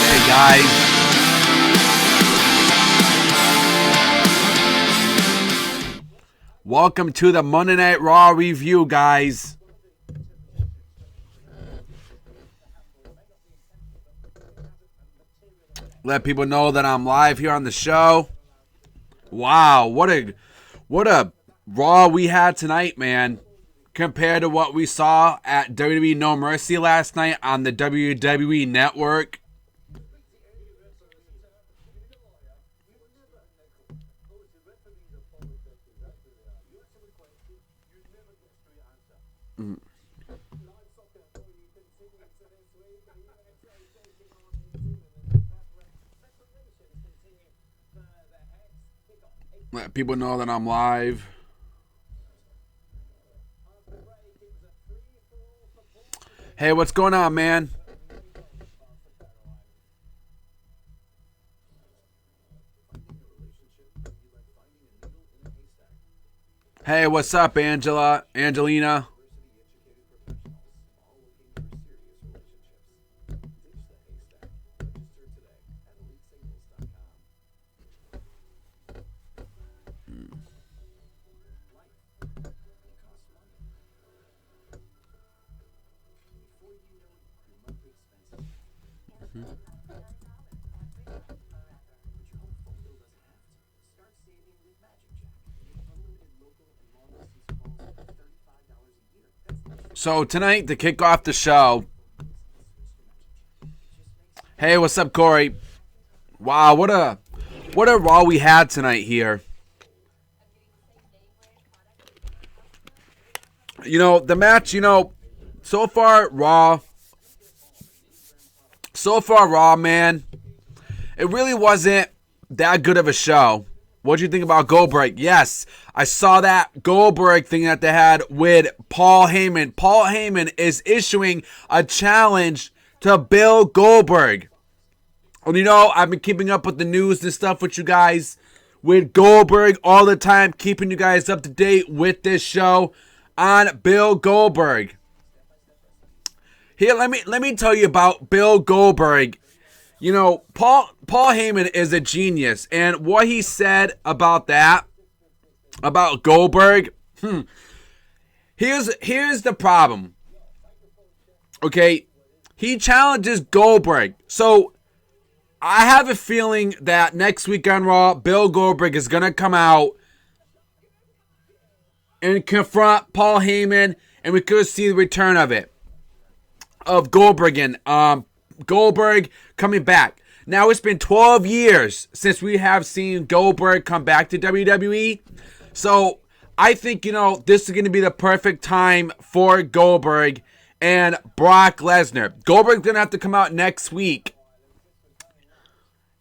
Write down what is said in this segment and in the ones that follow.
Hey guys, welcome to the Monday Night Raw review, guys. Let people know that I'm live here on the show. Wow, what a Raw we had tonight, man. Compared to what we saw at WWE No Mercy last night on the WWE Network. Let people know that I'm live. Hey, what's going on, man? Hey, what's up, Angelina? So tonight, to kick off the show, hey, what's up, Corey? Wow, what a Raw we had tonight here. You know, the match, so far Raw, man, it really wasn't that good of a show. What'd you think about Goldberg? Yes, I saw that Goldberg thing that they had with Paul Heyman. Paul Heyman is issuing a challenge to Bill Goldberg. And I've been keeping up with the news and stuff with you guys, with Goldberg all the time, keeping you guys up to date with this show on Bill Goldberg. Here, let me tell you about Bill Goldberg. Paul Heyman is a genius, and what he said about Goldberg, here's the problem. Okay, he challenges Goldberg, so I have a feeling that next week on Raw, Bill Goldberg is gonna come out and confront Paul Heyman, and we could see the return of Goldberg and Goldberg coming back. Now, it's been 12 years since we have seen Goldberg come back to WWE. So, I think, this is going to be the perfect time for Goldberg and Brock Lesnar. Goldberg's going to have to come out next week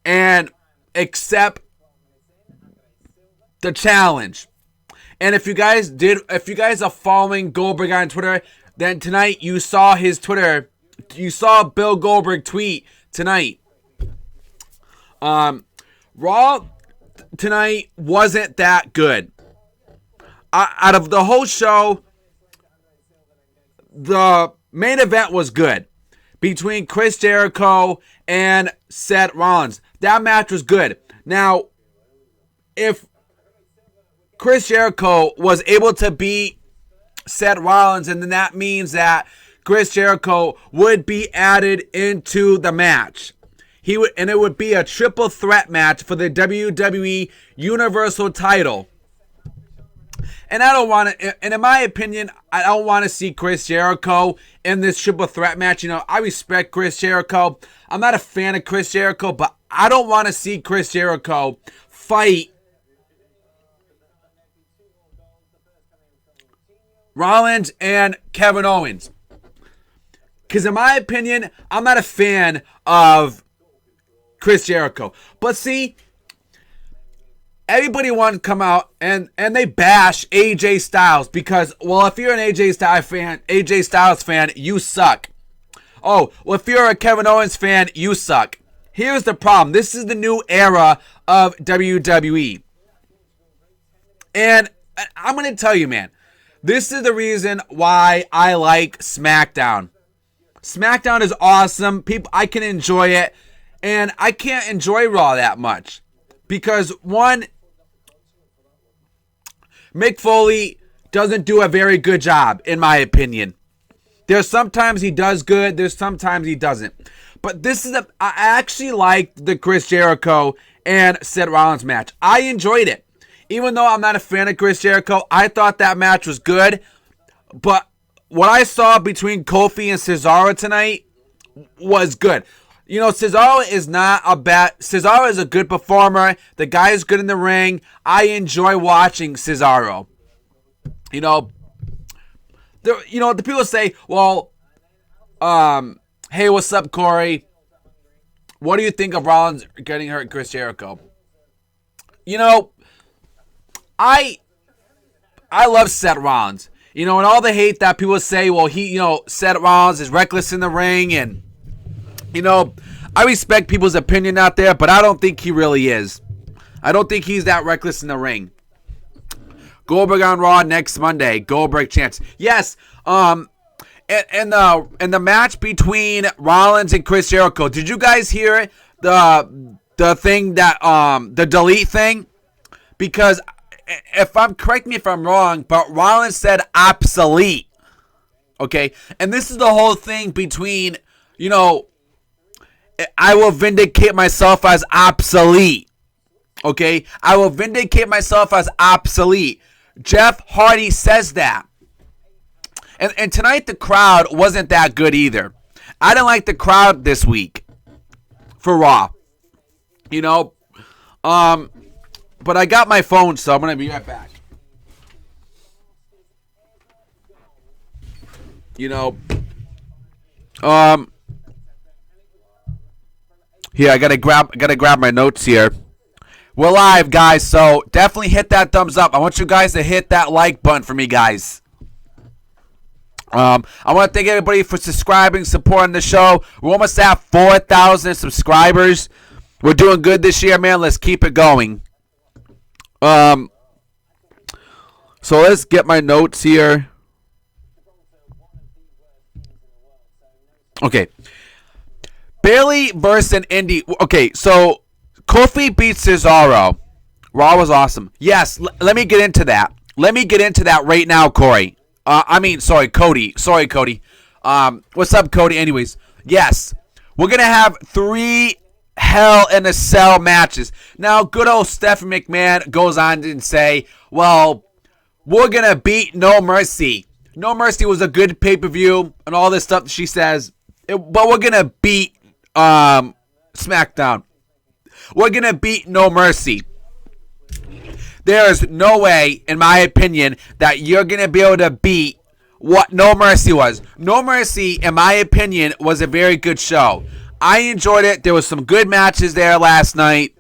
and accept the challenge. And if you guys are following Goldberg on Twitter, then tonight you saw his Twitter. You saw Bill Goldberg tweet tonight. Raw tonight wasn't that good. Out of the whole show, the main event was good between Chris Jericho and Seth Rollins. That match was good. Now, if Chris Jericho was able to beat Seth Rollins, and then that means that Chris Jericho would be added into the match. It would be a triple threat match for the WWE Universal title. And in my opinion, I don't want to see Chris Jericho in this triple threat match. I respect Chris Jericho. I'm not a fan of Chris Jericho, but I don't want to see Chris Jericho fight Rollins and Kevin Owens. Because in my opinion, I'm not a fan of Chris Jericho. But see, everybody wanted to come out and they bash AJ Styles because, well, if you're an AJ Styles fan, you suck. Oh, well, if you're a Kevin Owens fan, you suck. Here's the problem. This is the new era of WWE. And I'm going to tell you, man, this is the reason why I like SmackDown. SmackDown is awesome. I can enjoy it. And I can't enjoy Raw that much. Because, one, Mick Foley doesn't do a very good job, in my opinion. There's sometimes he does good. There's sometimes he doesn't. But I actually liked the Chris Jericho and Seth Rollins match. I enjoyed it. Even though I'm not a fan of Chris Jericho, I thought that match was good. But what I saw between Kofi and Cesaro tonight was good. You know, Cesaro is a good performer. The guy is good in the ring. I enjoy watching Cesaro. You know, the people say, well, hey, what's up, Corey? What do you think of Rollins getting hurt, Chris Jericho? You know, I love Seth Rollins. You know, and all the hate that people say, well, Seth Rollins is reckless in the ring, and, you know, I respect people's opinion out there, but I don't think he really is. I don't think he's that reckless in the ring. Goldberg on Raw next Monday. Goldberg chance. Yes, and the match between Rollins and Chris Jericho. Did you guys hear the thing that the delete thing? Because correct me if I'm wrong, but Rollins said obsolete. Okay, and this is the whole thing between, you know, I will vindicate myself as obsolete. Okay, I will vindicate myself as obsolete. Jeff Hardy says that. And tonight the crowd wasn't that good either. I didn't like the crowd this week for Raw. You know, but I got my phone, so I'm going to be right back. You know, here, I gotta grab my notes here. We're live, guys, so definitely hit that thumbs up. I want you guys to hit that like button for me, guys. I want to thank everybody for subscribing, supporting the show. We're almost at 4,000 subscribers. We're doing good this year, man. Let's keep it going. So let's get my notes here. Okay. Bayley versus Indy. Okay, so Kofi beats Cesaro. Raw was awesome. Yes, let me get into that. Let me get into that right now, Corey. Cody. Sorry, Cody. What's up, Cody? Anyways, yes, we're going to have 3 Hell in a Cell matches. Now, good old Stephanie McMahon goes on to say, well, we're going to beat No Mercy. No Mercy was a good pay-per-view and all this stuff she says. But we're going to beat SmackDown. We're going to beat No Mercy. There's no way, in my opinion, that you're going to be able to beat what No Mercy was. No Mercy, in my opinion, was a very good show. I enjoyed it. There was some good matches there last night.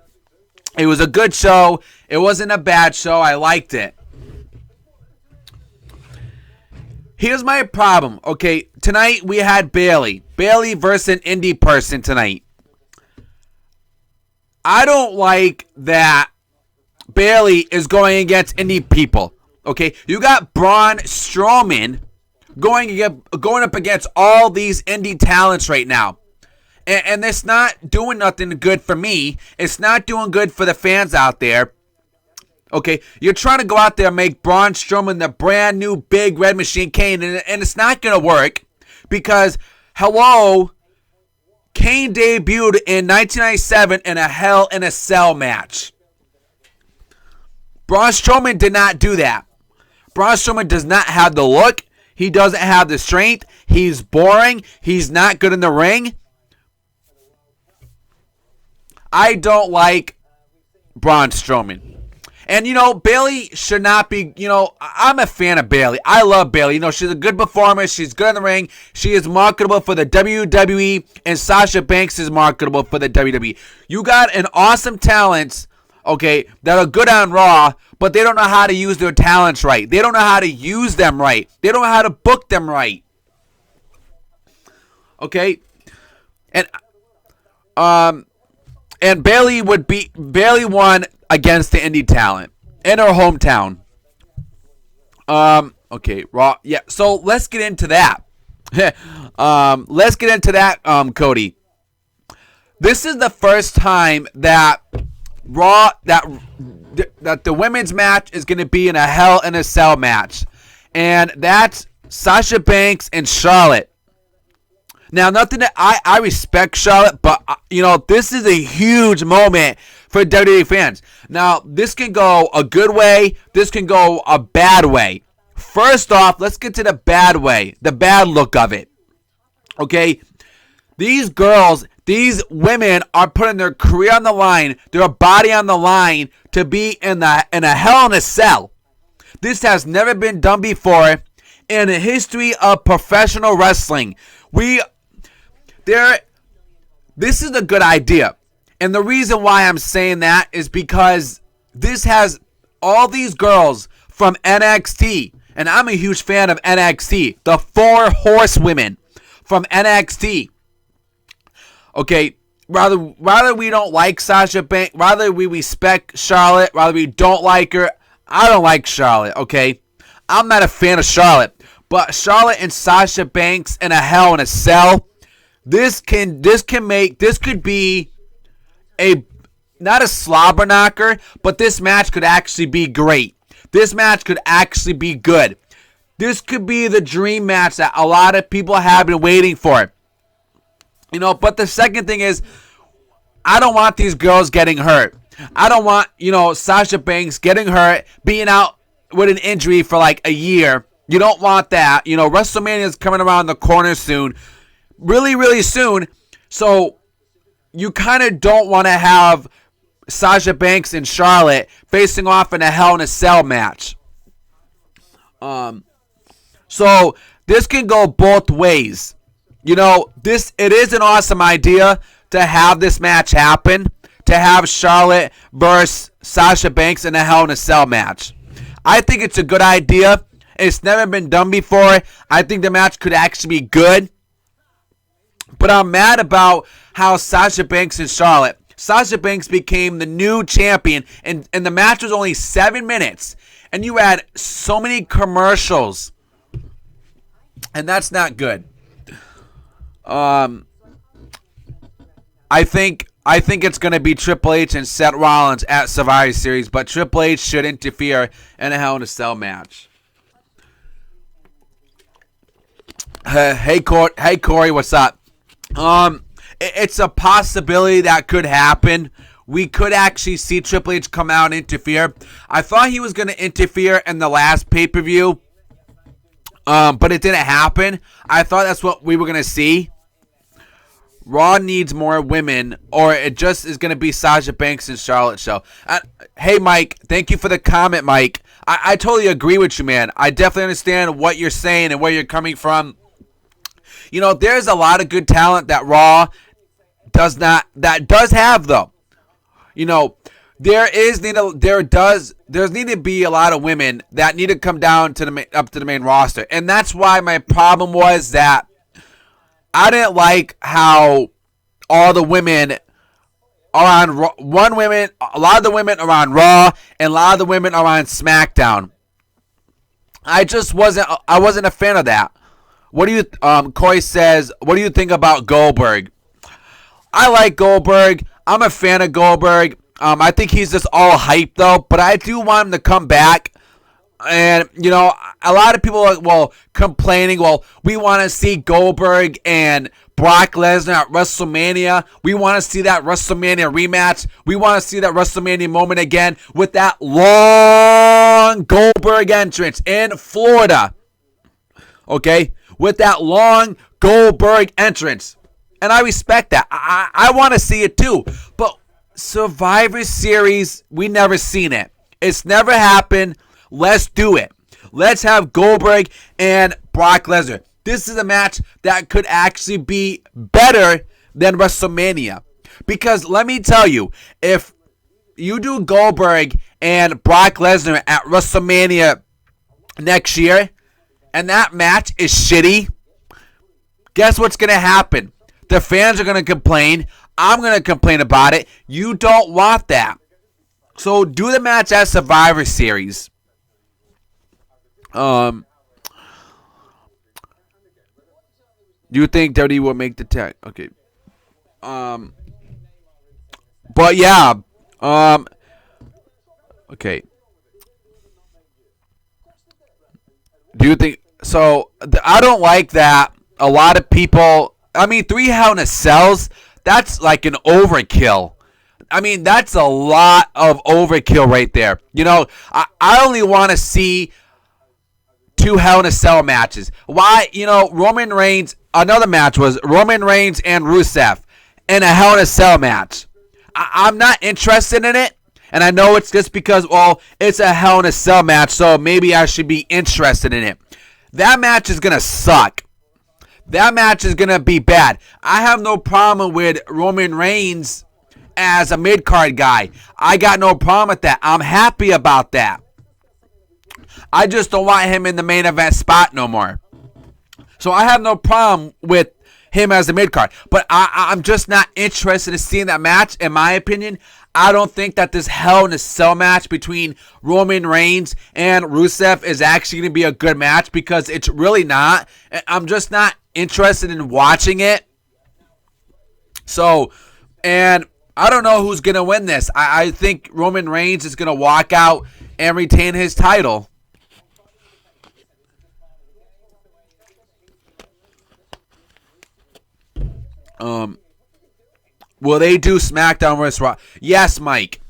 It was a good show. It wasn't a bad show. I liked it. Here's my problem. Okay, tonight we had Bayley. Bayley versus an indie person tonight. I don't like that Bayley is going against indie people. Okay, you got Braun Strowman going up against all these indie talents right now. And it's not doing nothing good for me. It's not doing good for the fans out there. Okay, you're trying to go out there and make Braun Strowman the brand new big red machine Kane, and it's not going to work because, hello, Kane debuted in 1997 in a Hell in a Cell match. Braun Strowman did not do that. Braun Strowman does not have the look. He doesn't have the strength. He's boring. He's not good in the ring. I don't like Braun Strowman. And, you know, Bayley should not be, you know, I'm a fan of Bayley. I love Bayley. You know, she's a good performer. She's good in the ring. She is marketable for the WWE, and Sasha Banks is marketable for the WWE. You got an awesome talent, okay, that are good on Raw, but they don't know how to use their talents right. They don't know how to use them right. They don't know how to book them right. Okay? And Bayley won against the indie talent in her hometown. Okay, Raw. Yeah, so let's get into that. Cody. This is the first time that Raw that the women's match is going to be in a Hell in a Cell match, and that's Sasha Banks and Charlotte. Now, nothing that I respect Charlotte, but this is a huge moment for WWE fans. Now, this can go a good way. This can go a bad way. First off, let's get to the bad way, the bad look of it. Okay, these women are putting their career on the line, their body on the line to be in a Hell in a Cell. This has never been done before in the history of professional wrestling. This is a good idea. And the reason why I'm saying that is because this has all these girls from NXT, and I'm a huge fan of NXT, the 4 horsewomen from NXT. Okay, rather we don't like Sasha Banks, rather we respect Charlotte, rather we don't like her. I don't like Charlotte, okay? I'm not a fan of Charlotte, but Charlotte and Sasha Banks in a Hell in a Cell, this could be not a slobber knocker, but this match could actually be great. This match could actually be good. This could be the dream match that a lot of people have been waiting for. But the second thing is, I don't want these girls getting hurt. I don't want, Sasha Banks getting hurt, being out with an injury for like a year. You don't want that. WrestleMania is coming around the corner soon. Really, really soon. So you kind of don't want to have Sasha Banks and Charlotte facing off in a Hell in a Cell match. So this can go both ways. It is an awesome idea to have this match happen, to have Charlotte versus Sasha Banks in a Hell in a Cell match. I think it's a good idea. It's never been done before. I think the match could actually be good. But I'm mad about how Sasha Banks became the new champion, and the match was only 7 minutes, and you had so many commercials, and that's not good. I think it's going to be Triple H and Seth Rollins at Survivor Series, but Triple H should interfere in a Hell in a Cell match. Hey Corey, what's up? It's a possibility that could happen. We could actually see Triple H come out and interfere. I thought he was going to interfere in the last pay-per-view, but it didn't happen. I thought that's what we were going to see. Raw needs more women, or it just is going to be Sasha Banks and Charlotte show. Hey, Mike, thank you for the comment, Mike. I totally agree with you, man. I definitely understand what you're saying and where you're coming from. There's a lot of good talent that Raw does have, though. There's need to be a lot of women that need to come down up to the main roster, and that's why my problem was that I didn't like how all the women are on Raw. A lot of the women are on Raw, and a lot of the women are on SmackDown. I wasn't a fan of that. What do you, Corey says, what do you think about Goldberg? I like Goldberg. I'm a fan of Goldberg. I think he's just all hype, though, but I do want him to come back. And, a lot of people are, complaining, we want to see Goldberg and Brock Lesnar at WrestleMania. We want to see that WrestleMania rematch. We want to see that WrestleMania moment again with that long Goldberg entrance in Florida. Okay? With that long Goldberg entrance. And I respect that. I want to see it too. But Survivor Series, we never seen it. It's never happened. Let's do it. Let's have Goldberg and Brock Lesnar. This is a match that could actually be better than WrestleMania. Because let me tell you, if you do Goldberg and Brock Lesnar at WrestleMania next year, and that match is shitty, guess what's going to happen? The fans are going to complain. I'm going to complain about it. You don't want that. So do the match as Survivor Series. Do you think WWE will make the tag? Okay. But yeah. Okay. Do you think so? I don't like that. A lot of people. I mean, 3 Hell in a Cells. That's like an overkill. I mean, that's a lot of overkill right there. You know, I only want to see 2 Hell in a Cell matches. Why? You know, Roman Reigns. Another match was Roman Reigns and Rusev in a Hell in a Cell match. I'm not interested in it. And I know it's just because, well, it's a Hell in a Cell match, so maybe I should be interested in it. That match is going to suck. That match is going to be bad. I have no problem with Roman Reigns as a mid-card guy. I got no problem with that. I'm happy about that. I just don't want him in the main event spot no more. So I have no problem with him as a mid-card. But I'm just not interested in seeing that match, in my opinion. I don't think that this Hell in a Cell match between Roman Reigns and Rusev is actually going to be a good match, because it's really not. I'm just not interested in watching it. So, and I don't know who's going to win this. I think Roman Reigns is going to walk out and retain his title. Will they do SmackDown vs. Raw? Yes, Mike.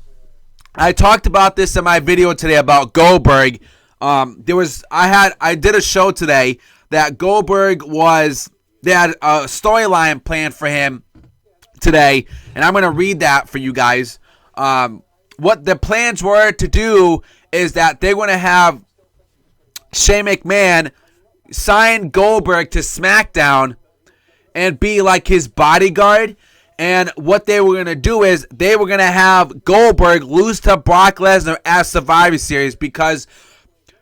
I talked about this in my video today about Goldberg. I did a show today that Goldberg they had a storyline planned for him today, and I'm going to read that for you guys. What the plans were to do is that they're going to have Shane McMahon sign Goldberg to SmackDown and be like his bodyguard. And what they were going to do is they were going to have Goldberg lose to Brock Lesnar at Survivor Series, because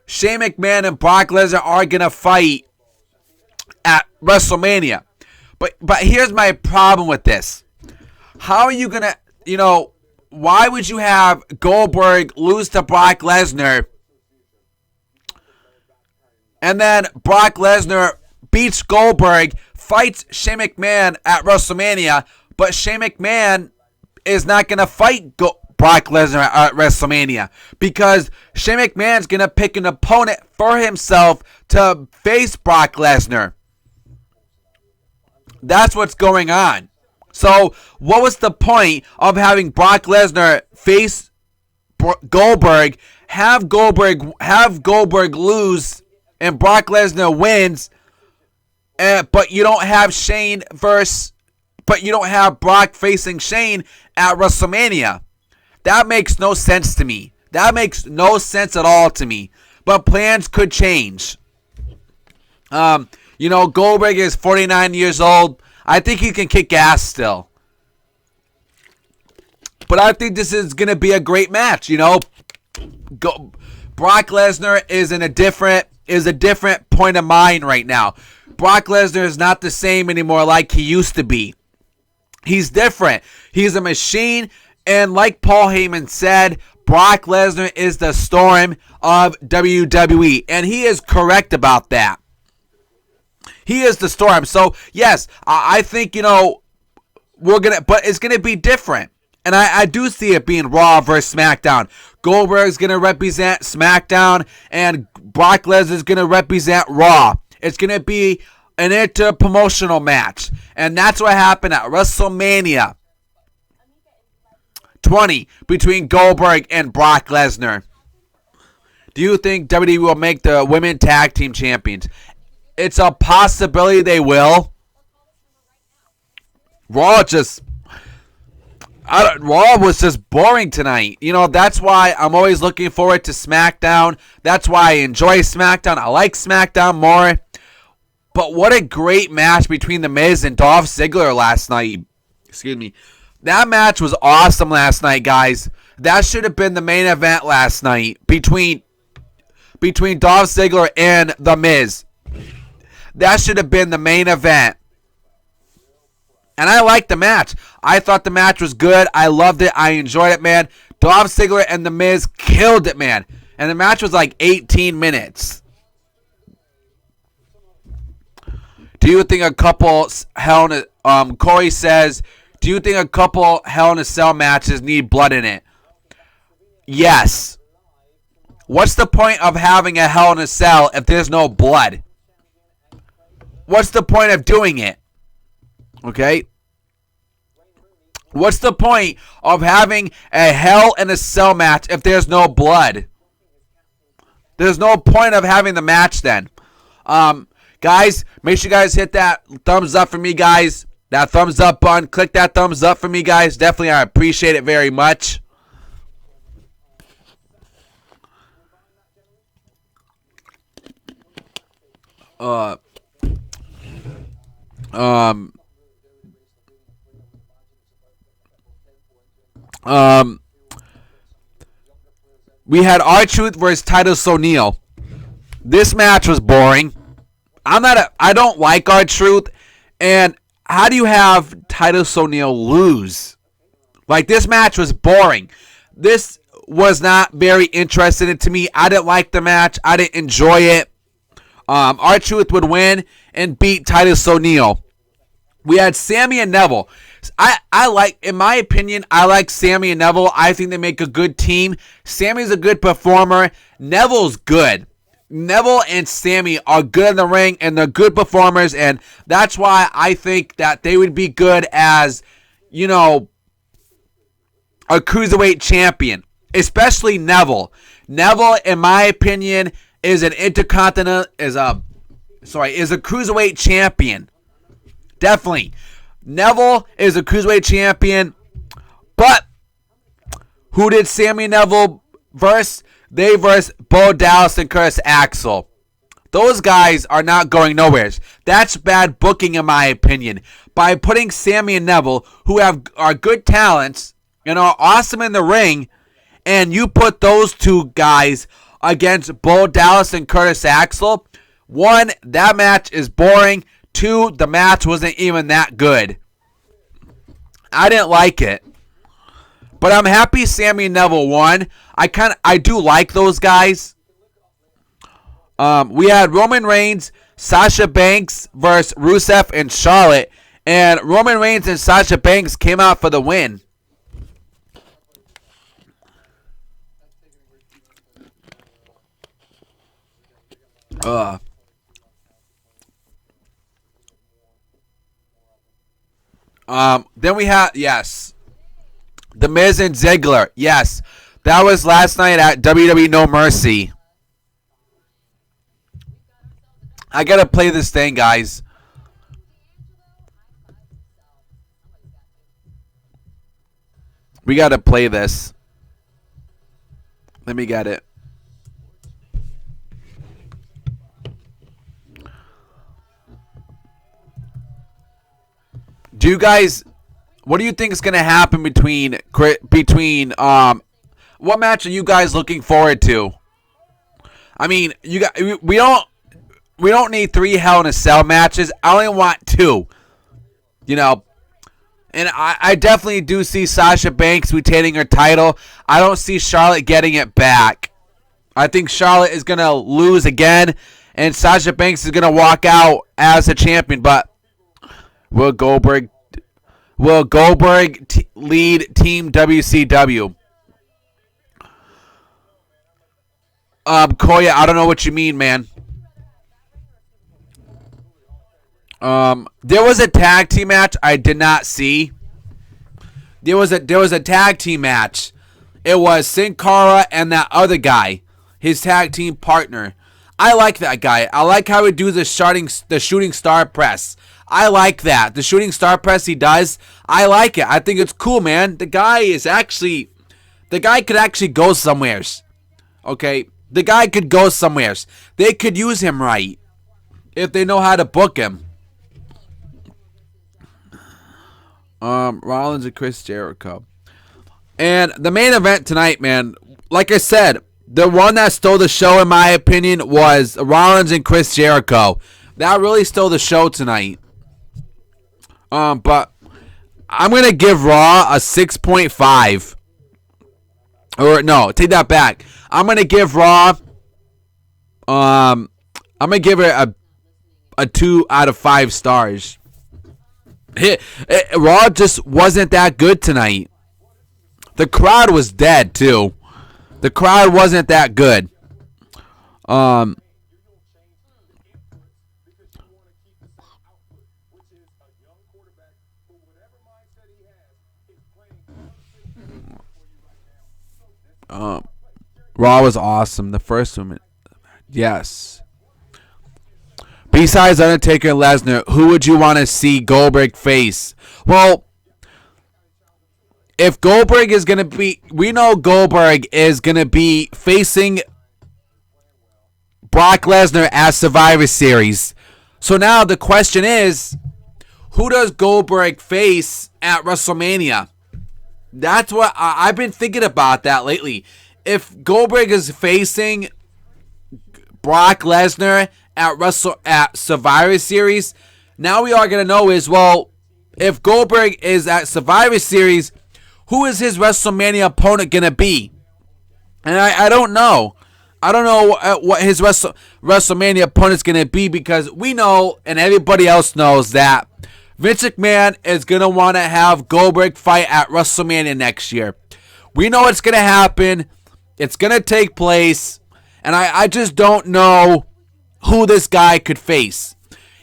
Shane McMahon and Brock Lesnar are going to fight at WrestleMania. But here's my problem with this. How are you going to, why would you have Goldberg lose to Brock Lesnar, and then Brock Lesnar beats Goldberg, fights Shane McMahon at WrestleMania, but Shane McMahon is not going to fight Brock Lesnar at WrestleMania, because Shane McMahon's going to pick an opponent for himself to face Brock Lesnar. That's what's going on. So what was the point of having Brock Lesnar face Goldberg, have Goldberg lose, and Brock Lesnar wins, but you don't have Brock facing Shane at WrestleMania? That makes no sense to me. That makes no sense at all to me. But plans could change. Goldberg is 49 years old. I think he can kick ass still. But I think this is going to be a great match, Brock Lesnar is a different point of mind right now. Brock Lesnar is not the same anymore like he used to be. He's different. He's a machine. And like Paul Heyman said, Brock Lesnar is the Storm of WWE. And he is correct about that. He is the Storm. So, yes, I think, but it's going to be different. And I do see it being Raw versus SmackDown. Goldberg's going to represent SmackDown, and Brock Lesnar's going to represent Raw. It's going to be an inter-promotional match. And that's what happened at WrestleMania 20 between Goldberg and Brock Lesnar. Do you think WWE will make the women tag team champions? It's a possibility they will. Raw was just boring tonight. That's why I'm always looking forward to SmackDown. That's why I enjoy SmackDown. I like SmackDown more. But what a great match between The Miz and Dolph Ziggler last night. Excuse me. That match was awesome last night, guys. That should have been the main event last night between Dolph Ziggler and The Miz. That should have been the main event. And I liked the match. I thought the match was good. I loved it. I enjoyed it, man. Dolph Ziggler and The Miz killed it, man. And the match was like 18 minutes. Do you think a couple Corey says, do you think a couple Hell in a Cell matches need blood in it? Yes. What's the point of having a Hell in a Cell if there's no blood? What's the point of doing it? Okay? What's the point of having a Hell in a Cell match if there's no blood? There's no point of having the match then. Guys, make sure you guys hit that thumbs up for me, guys. That thumbs up button. Click that thumbs up for me, guys. Definitely, I appreciate it very much. We had R-Truth versus Titus O'Neil. This match was boring. I don't like R-Truth, and how do you have Titus O'Neil lose? Like, this match was boring. This was not very interesting to me. I didn't like the match. I didn't enjoy it. R-Truth would win and beat Titus O'Neil. We had Sammy and Neville. I like, in my opinion, I like Sammy and Neville. I think they make a good team. Sammy's a good performer. Neville's good. Neville and Sammy are good in the ring, and they're good performers, and that's why I think that they would be good as, you know, a cruiserweight champion, especially Neville. Neville, in my opinion, is a cruiserweight champion. Definitely. Neville is a cruiserweight champion, but who did Sammy and Neville verse? They verse Bo Dallas and Curtis Axel. Those guys are not going nowhere. That's bad booking, in my opinion. By putting Sammy and Neville, who are good talents and are awesome in the ring, and you put those two guys against Bo Dallas and Curtis Axel, one, that match is boring. Two, the match wasn't even that good. I didn't like it. But I'm happy Sammy and Neville won. I do like those guys. We had Roman Reigns, Sasha Banks versus Rusev and Charlotte. And Roman Reigns and Sasha Banks came out for the win. Then we had, yes, The Miz and Ziggler. Yes, that was last night at WWE No Mercy. I gotta play this thing, guys. We gotta play this. Let me get it. Do you guys, what do you think is going to happen between what match are you guys looking forward to? I mean, we don't need 3 Hell in a Cell matches. I only want 2. You know, and I definitely do see Sasha Banks retaining her title. I don't see Charlotte getting it back. I think Charlotte is going to lose again, and Sasha Banks is going to walk out as a champion, but Will Goldberg lead Team WCW? Koya, I don't know what you mean, man. There was a tag team match I did not see. There was a tag team match. It was Sin Cara and that other guy, his tag team partner. I like that guy. I like how he do the shooting star press. I like that. The shooting star press he does, I like it. I think it's cool, man. The guy could actually go somewheres. Okay? The guy could go somewheres. They could use him right if they know how to book him. Rollins and Chris Jericho. And the main event tonight, man, like I said, the one that stole the show, in my opinion, was Rollins and Chris Jericho. That really stole the show tonight. But I'm going to give Raw a 6.5. Or, no, take that back. I'm going to give Raw, I'm going to give it a 2 out of 5 stars. Raw just wasn't that good tonight. The crowd was dead, too. The crowd wasn't that good. Raw was awesome. The first one, yes. Besides Undertaker and Lesnar, who would you want to see Goldberg face? Well, if Goldberg is going to be, we know Goldberg is going to be facing Brock Lesnar at Survivor Series. So now the question is, who does Goldberg face at WrestleMania? That's what I've been thinking about that lately. If Goldberg is facing Brock Lesnar at Survivor Series, now we are going to know is, well, if Goldberg is at Survivor Series, who is his WrestleMania opponent going to be? And I don't know. I don't know what his WrestleMania opponent's going to be, because we know, and everybody else knows, that Vince McMahon is going to want to have Goldberg fight at WrestleMania next year. We know it's going to happen. It's going to take place. And I just don't know who this guy could face.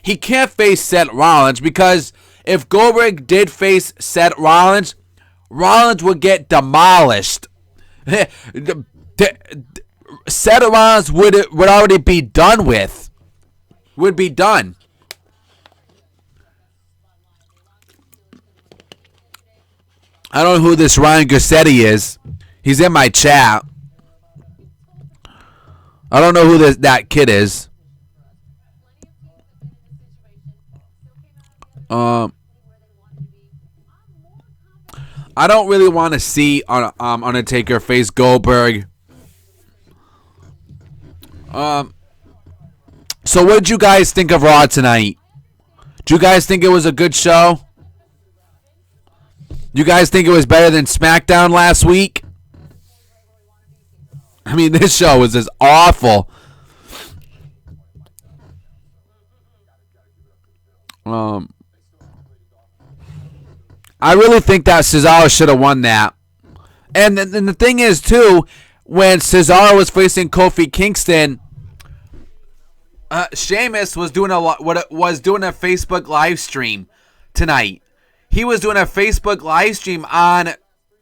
He can't face Seth Rollins, because if Goldberg did face Seth Rollins, Rollins would get demolished. Seth Rollins would already be done with. Would be done. I don't know who this Ryan Garcetti is. He's in my chat. I don't know who that kid is. I don't really want to see Undertaker face Goldberg. So what did you guys think of Raw tonight? Do you guys think it was a good show? You guys think it was better than SmackDown last week? I mean, this show was just awful. I really think that Cesaro should have won that. And the thing is, too, when Cesaro was facing Kofi Kingston, Sheamus was doing a Facebook live stream tonight. He was doing a Facebook live stream on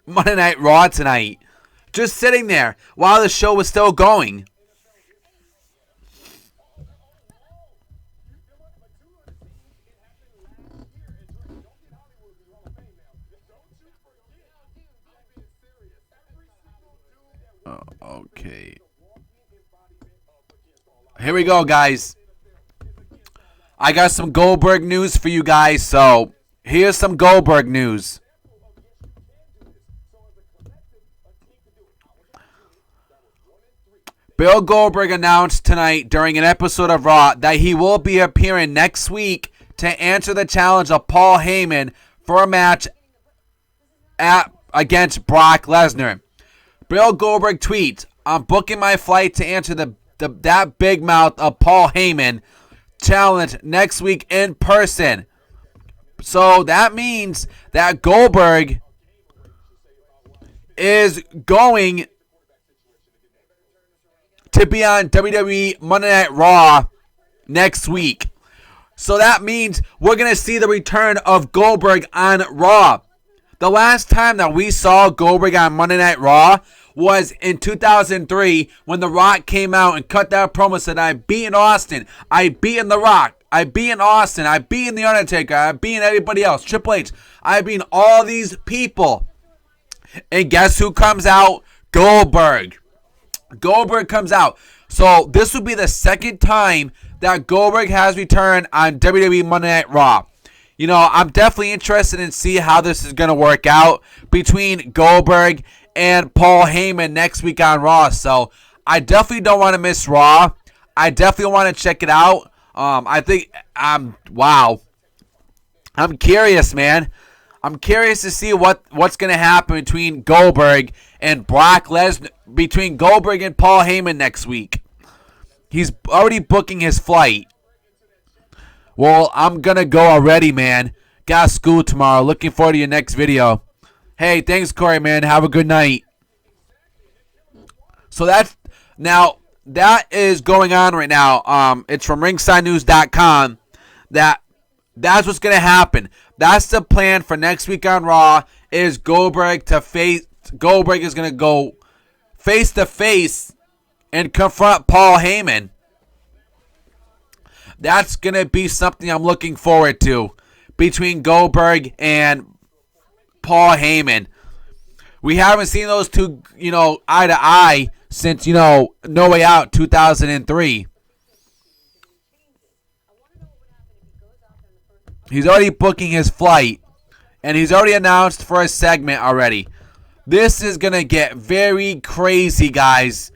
Monday Night Raw tonight, just sitting there while the show was still going. Okay. Here we go, guys. I got some Goldberg news for you guys, so here's some Goldberg news. Bill Goldberg announced tonight during an episode of Raw that he will be appearing next week to answer the challenge of Paul Heyman for a match against Brock Lesnar. Bill Goldberg tweets, "I'm booking my flight to answer that big mouth of Paul Heyman challenge next week in person." So that means that Goldberg is going to be on WWE Monday Night Raw next week. So that means we're going to see the return of Goldberg on Raw. The last time that we saw Goldberg on Monday Night Raw was in 2003 when The Rock came out and cut that promo, said, "I beat Austin, I beat The Rock, I beat Austin, I beat The Undertaker, I beat everybody else, Triple H, I beat all these people." And guess who comes out? Goldberg. Goldberg comes out. So this will be the second time that Goldberg has returned on WWE Monday Night Raw. I'm definitely interested in see how this is going to work out between Goldberg and Paul Heyman next week on Raw. So I definitely don't want to miss Raw. I definitely want to check it out. Wow. I'm curious, man. I'm curious to see what's going to happen between Goldberg and Brock Lesnar, between Goldberg and Paul Heyman next week. He's already booking his flight. Well, I'm going to go already, man. Got school tomorrow. Looking forward to your next video. Hey, thanks, Corey, man. Have a good night. So that is going on right now. It's from ringsidenews.com. That's what's going to happen. That's the plan for next week on Raw. Is Goldberg is going to go face to face and confront Paul Heyman. That's going to be something I'm looking forward to between Goldberg and Paul Heyman. We haven't seen those two, eye to eye since, No Way Out 2003. He's already booking his flight, and he's already announced for a segment already. This is going to get very crazy, guys.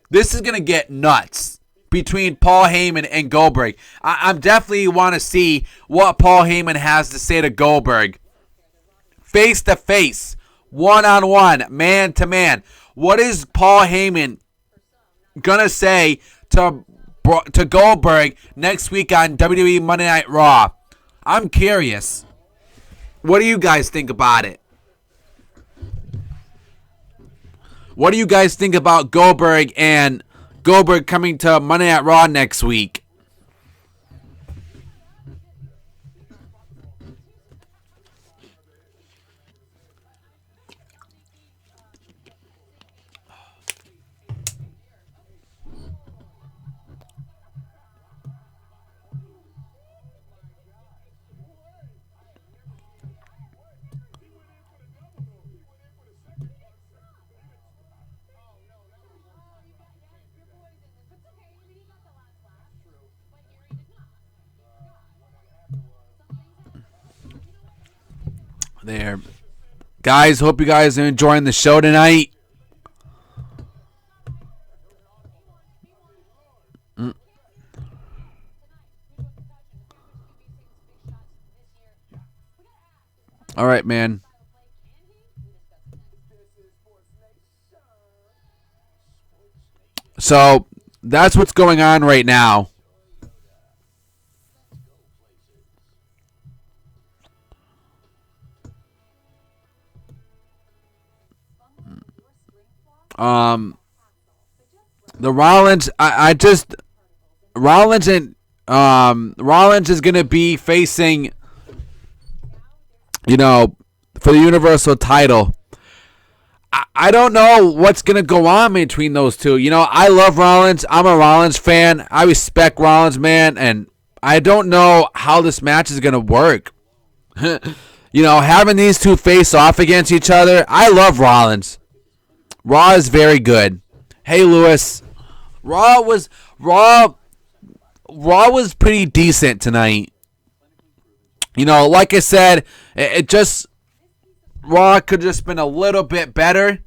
This is going to get nuts between Paul Heyman and Goldberg. I definitely want to see what Paul Heyman has to say to Goldberg. Face to face, one-on-one, man-to-man. What is Paul Heyman going to say to Goldberg next week on WWE Monday Night Raw? I'm curious. What do you guys think about it? What do you guys think about Goldberg coming to Monday Night Raw next week? There. Guys, hope you guys are enjoying the show tonight. All right, man. So, that's what's going on right now. The Rollins, Rollins is going to be facing, for the Universal title. I don't know what's going to go on between those two. I love Rollins. I'm a Rollins fan. I respect Rollins, man, and I don't know how this match is going to work. Having these two face off against each other, I love Rollins. Raw is very good. Hey, Lewis. Raw was pretty decent tonight. Like I said, Raw could have just been a little bit better.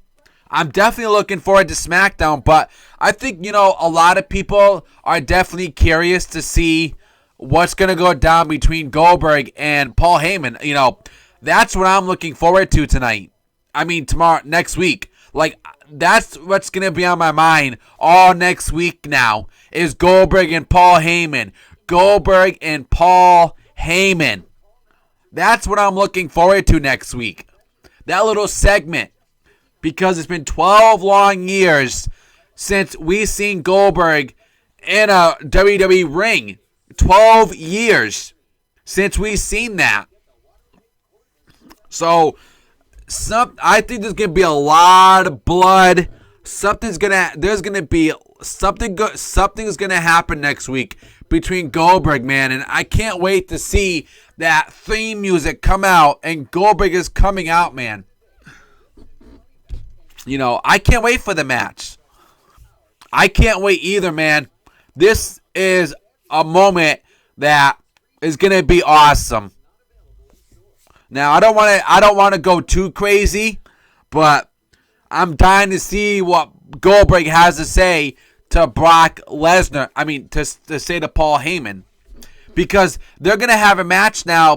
I'm definitely looking forward to SmackDown, but I think, a lot of people are definitely curious to see what's going to go down between Goldberg and Paul Heyman. That's what I'm looking forward to tonight. Next week. That's what's going to be on my mind all next week now is Goldberg and Paul Heyman. Goldberg and Paul Heyman. That's what I'm looking forward to next week. That little segment. Because it's been 12 long years since we seen Goldberg in a WWE ring. 12 years since we seen that. So, I think there's gonna be a lot of blood. Something's gonna happen next week between Goldberg, man, and I can't wait to see that theme music come out and Goldberg is coming out, man. I can't wait for the match. I can't wait either, man. This is a moment that is gonna be awesome. Now I don't want to go too crazy, but I'm dying to see what Goldberg has to say to Brock Lesnar. I mean, to say to Paul Heyman, because they're gonna have a match now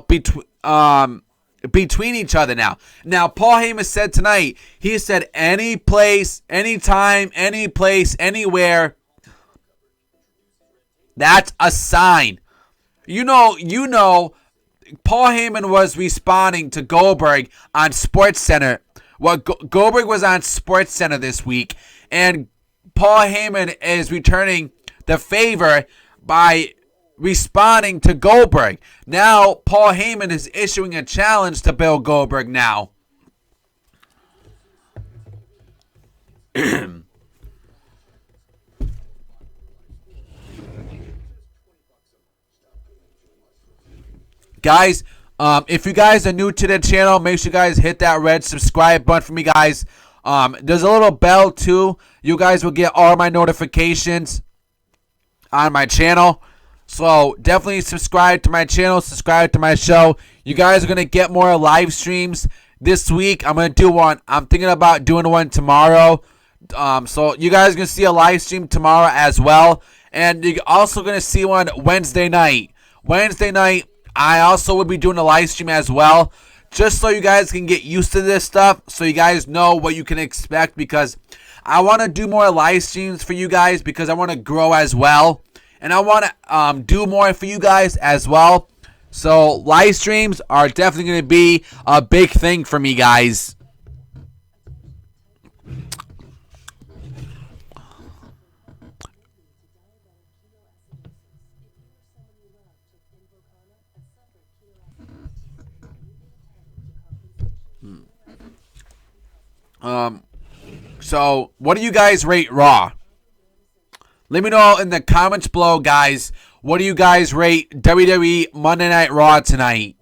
between each other now. Now, Paul Heyman said tonight, he said any place, anytime, any place, anywhere. That's a sign. You know, Paul Heyman was responding to Goldberg on SportsCenter. Well, Goldberg was on SportsCenter this week, and Paul Heyman is returning the favor by responding to Goldberg. Now, Paul Heyman is issuing a challenge to Bill Goldberg now. Guys, if you guys are new to the channel, make sure you guys hit that red subscribe button for me, guys. There's a little bell, too. You guys will get all my notifications on my channel. So definitely subscribe to my channel, subscribe to my show. You guys are going to get more live streams this week. I'm going to do one. I'm thinking about doing one tomorrow. So you guys are going to see a live stream tomorrow as well. And you're also going to see one Wednesday night. Wednesday night, I also will be doing a live stream as well. Just so you guys can get used to this stuff. So you guys know what you can expect. Because I want to do more live streams for you guys. Because I want to grow as well. And I want to do more for you guys as well. So live streams are definitely going to be a big thing for me, guys. So what do you guys rate Raw? Let me know in the comments below, guys. What do you guys rate WWE Monday Night Raw tonight?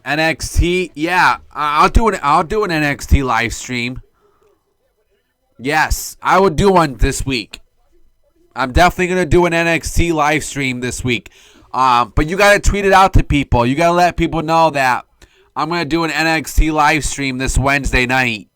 NXT, yeah, I'll do an NXT live stream. Yes, I will do one this week. I'm definitely gonna do an NXT live stream this week. But you gotta tweet it out to people. You gotta let people know that I'm gonna do an NXT live stream this Wednesday night.